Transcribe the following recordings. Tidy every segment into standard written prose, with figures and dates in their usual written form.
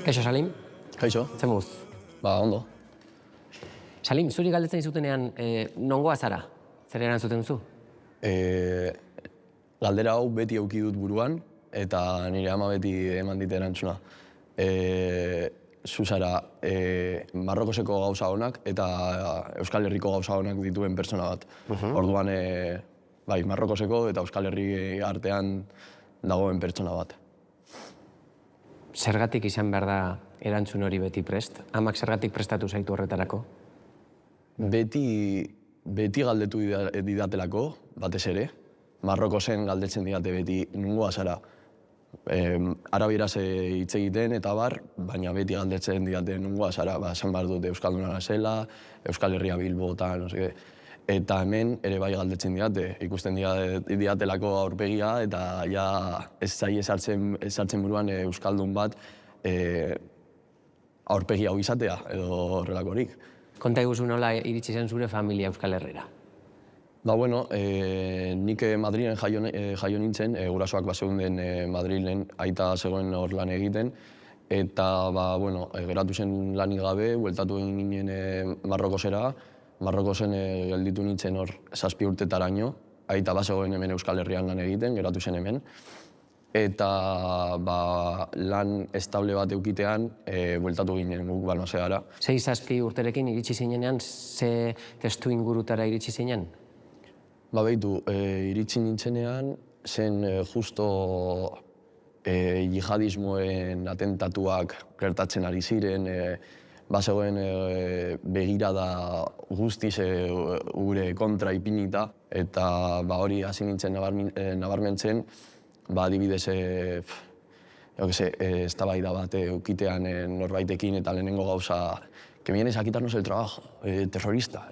Kaixo, Salim? Kaixo. Zer moduz? Ba, ondo. Salim, zuri galdetzen zutenean, nongoa zara? Zer erantzuten duzu? Galdera hau beti eduki dut buruan, eta nire ama beti eman dit erantzuna. Zu zara Marrokoseko gauza honak eta Euskal Herriko gauza honak dituen pertsona bat. Orduan, bai, Marrokoseko eta Euskal Herri artean dagoen pertsona bat. Zergatik izan behar da erantzun hori beti prest? Amak zergatik prestatu zaitu horretarako? Beti galdetu didatelako, batez ere. Marrokosen galdetzen didate beti nungoa zara. Arabieraz hitz egiten eta bar, baina beti galdetzen didate nungoa zara. Esan behar dut Euskalduna nazela, Euskal Herria Bilbo eta no seke. Eta hemen ere bai galdetzen didate, ikusten didatelako aurpegia eta ja ez zai esartzen buruan Euskaldun bat aurpegia hau izatea edo horrelakorik. Konta iguzu nola iritsi zen zure familia Euskal Herrira? Ba, bueno, nik Madrilen jaio nintzen, gurasoak baseunden Madrilen, aita zegoen hor lan egiten, eta, ba, bueno, geratu zen lanik gabe, bueltatu egin ginen Marrokosera, Marrokosen gelditu nintzen hor 7 urtetaraino, aita bazegoen hemen Euskal Herrian lan egiten, geratu zen hemen. Eta lan estable bat eukitean, bueltatu ginen guk Balmasegara. 6-7 urterekin iritsi zinenean, ze testu ingurutara iritsi zinen? Ba, behitu, iritsi nintzenean, zen justo jihadismoen atentatuak gertatzen ari ziren, bazegoen begirada guztiz gure kontra ipinita, eta hori hasi nintzen nabarmentzen, adibidez, eztabaida bat eukitean norbaitekin eta lehenengo gauza, que vienes a quitarnos el trabajo, terrorista,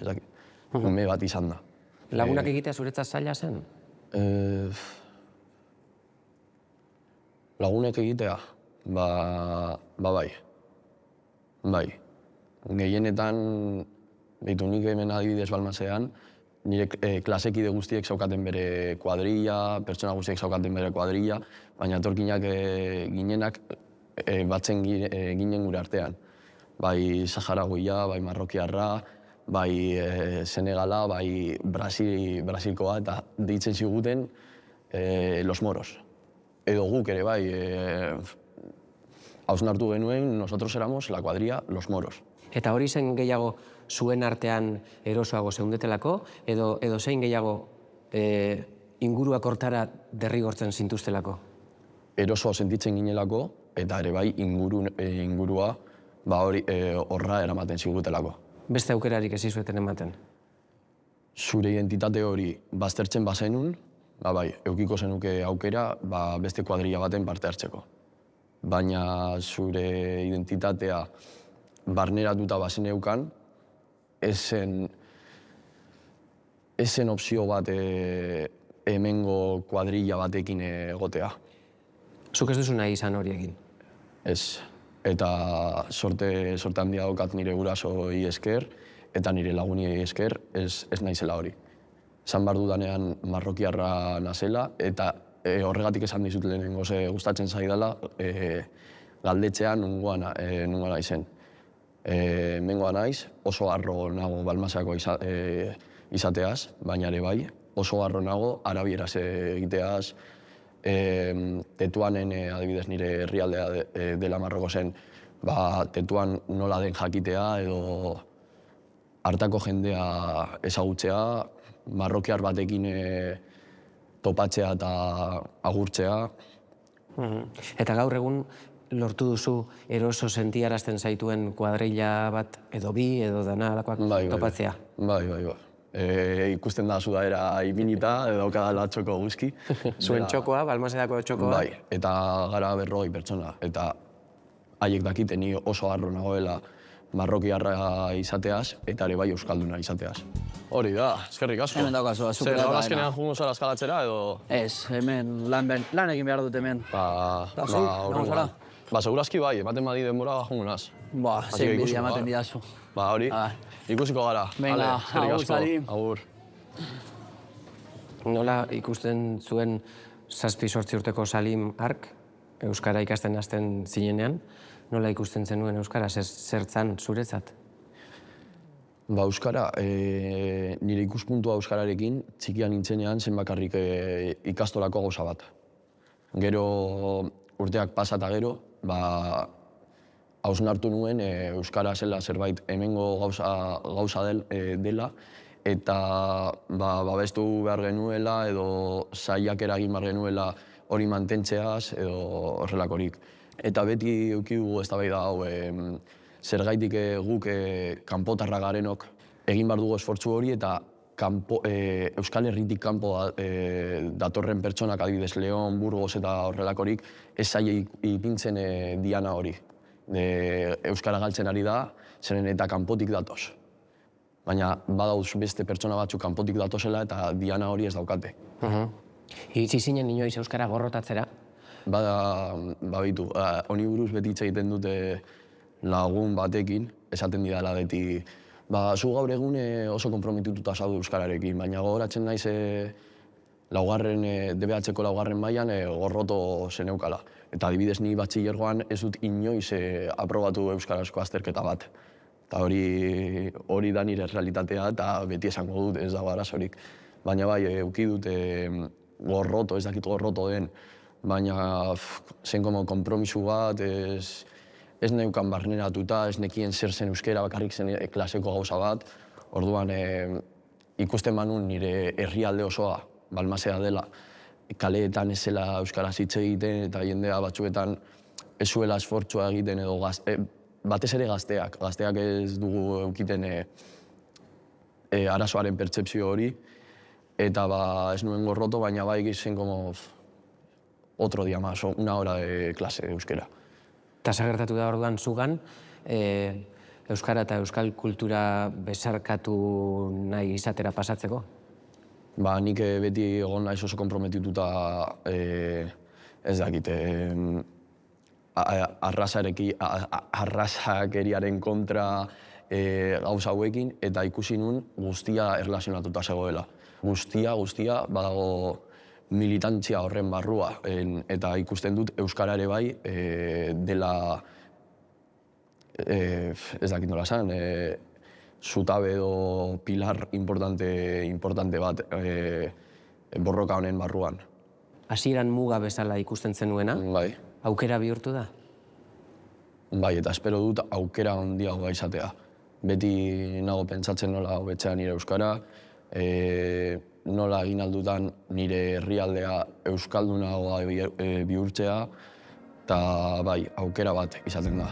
ume bat izan da. Lagunak egitea zuretzat zaila zen? Lagunek egitea? Bai. Bai. Gehienetan, behitu nik hemen adibidez Balmasean, nire klasekide guztiek zaukaten bere kuadrilla, pertsona guztiek zaukaten bere kuadrilla, baina etorkinak ginenak batzen ginen gure artean. Bai Saharagoia, bai Marrokiarra, bai Senegala, bai Brasilkoa, eta deitzen ziguten los moros. Edo guk ere bai, hausnartu genuen, nosotros éramos la cuadrilla los moros. Eta hori zen gehiago zuen artean erosoago zeundetelako, edo zein gehiago inguruak hortara derrigortzen zintuztelako? Erosoa sentitzen ginelako, eta ere bai ingurua horra eramaten zigutelako. Beste aukerarik ez izueten ematen? Zure identitate hori baztertzen bazenun, bai, eukiko zenuke aukera beste kuadrilla baten parte hartzeko. Baina zure identitatea barneratuta bazeneukan, ez zen opzio bat hemengo kuadrilla batekin egotea. Zuk ez duzu nahi izan hori egin? Ez. Eta sorte handia daukat nire gurasoi esker, eta nire laguniei esker, ez naizela hori. Esan behar dudanean marrokiarra nazela, eta horregatik esan dizut lehenengo gustatzen zaidala, galdetzean nungoa naizen. Mengoa naiz, oso harro nago Balmasako izateaz, baina ere bai, oso harro nago arabieraz egiteaz, Tetuanen, adibidez nire herrialdea dela Marrokosen, Tetuan nola den jakitea edo hartako jendea ezagutzea, marrokiar batekin topatzea eta agurtzea. Eta gaur egun lortu duzu eroso sentiarazten zaituen kuadrilla bat edo bi edo dana alakoak topatzea? Bai. Ikusten da sudaera ipinita, daukadala txoko guzki. Zuen txokoa, Balmasedako txokoa? Bai, eta gara 40 pertsona. Eta haiek dakite ni oso harro nagoela marrokiarra izateaz, eta ere bai euskalduna izateaz. Hori da, eskerrik asko. Hemen daukazu, azukera da. Zer, azkenean jungo zara eskalatzera edo? Ez, hemen lan egin behar dut hemen. Segurazki bai, ematen badi denbora jungo naz. Zein bidia ematen didazu. Hori, ikusiko gara. Venga, agur, Salim. Agur. Nola ikusten zuen 7-8 urteko Salim hark, Euskara ikasten hasten zinenean, nola ikusten zenuen Euskara, zertzan zuretzat? Ba, Euskara, nire ikuspuntua Euskararekin txikian nintzenean zen bakarrik ikastolako gauza bat. Gero urteak pasa eta gero, ba, hausnartu nuen Euskara zela zerbait hemengo gauza dela, eta babestu behar genuela edo saiakera egin behar genuela hori mantentzeaz edo horrelakorik. Eta beti eduki dugu eztabaida hau, zergaitik guk kanpotarra garenok egin behar dugu esfortzu hori eta Euskal Herritik kanpo datorren pertsonak, adibidez Leon, Burgos eta horrelakorik, ez zaie ipintzen diana hori. Euskara galtzen ari da, zeren eta kanpotik datoz. Baina badauz beste pertsona batzuk kanpotik datozela eta diana hori ez daukate. Iritsi zinen inoiz Euskara gorrotatzera? Babitu, honi buruz beti hitz egiten dute lagun batekin, esaten didala beti, zu gaur egun oso konprometituta zaude Euskararekin, baina gogoratzen naiz DBH-ko laugarren mailan gorroto zeneukala. Eta adibidez ni batxilergoan ez dut inoiz aprobatu euskarazko azterketa bat. Eta hori da nire realitatea eta beti esango dut ez dago arazorik. Baina bai, eduki dut gorroto, ez dakit gorroto den, baina zen konpromisu bat, ez neukan barneratuta, ez nekien zer zen euskera, bakarrik zen klaseko gauza bat. Orduan ikusten manun nire herrialde osoa, Balmaseda dela, kaleetan ez zela euskaraz hitz egiten eta jendea batzuetan ez zuela esfortzua egiten edo batez ere gazteak ez dugu eukiten arazoaren pertsepzio hori eta ez nuen gorroto, baina bai zen otro día más, una hora de clase de euskera. Eta zagertatu da orduan zugan, Euskara eta Euskal kultura besarkatu nahi izatera pasatzeko? Nik beti egon naiz oso konprometituta, ez dakit, arrazakeriaren kontra gauza hauekin, eta ikusi nun guztia erlazionatuta zegoela. Guztia badago militantzia horren barrua, eta ikusten dut Euskara ere bai dela, ez dakit nola esan, zutabe edo pilar importante bat borroka honen barruan. Hasieran muga bezala ikusten zenuena, Bai. aukera bihurtu da? Bai, eta espero dut aukera handiagoa izatea. Beti nago pentsatzen nola hobetzea nire Euskara, nola egin aldutan nire herrialdea euskaldunagoa bihurtzea, eta bai, aukera bat izaten da.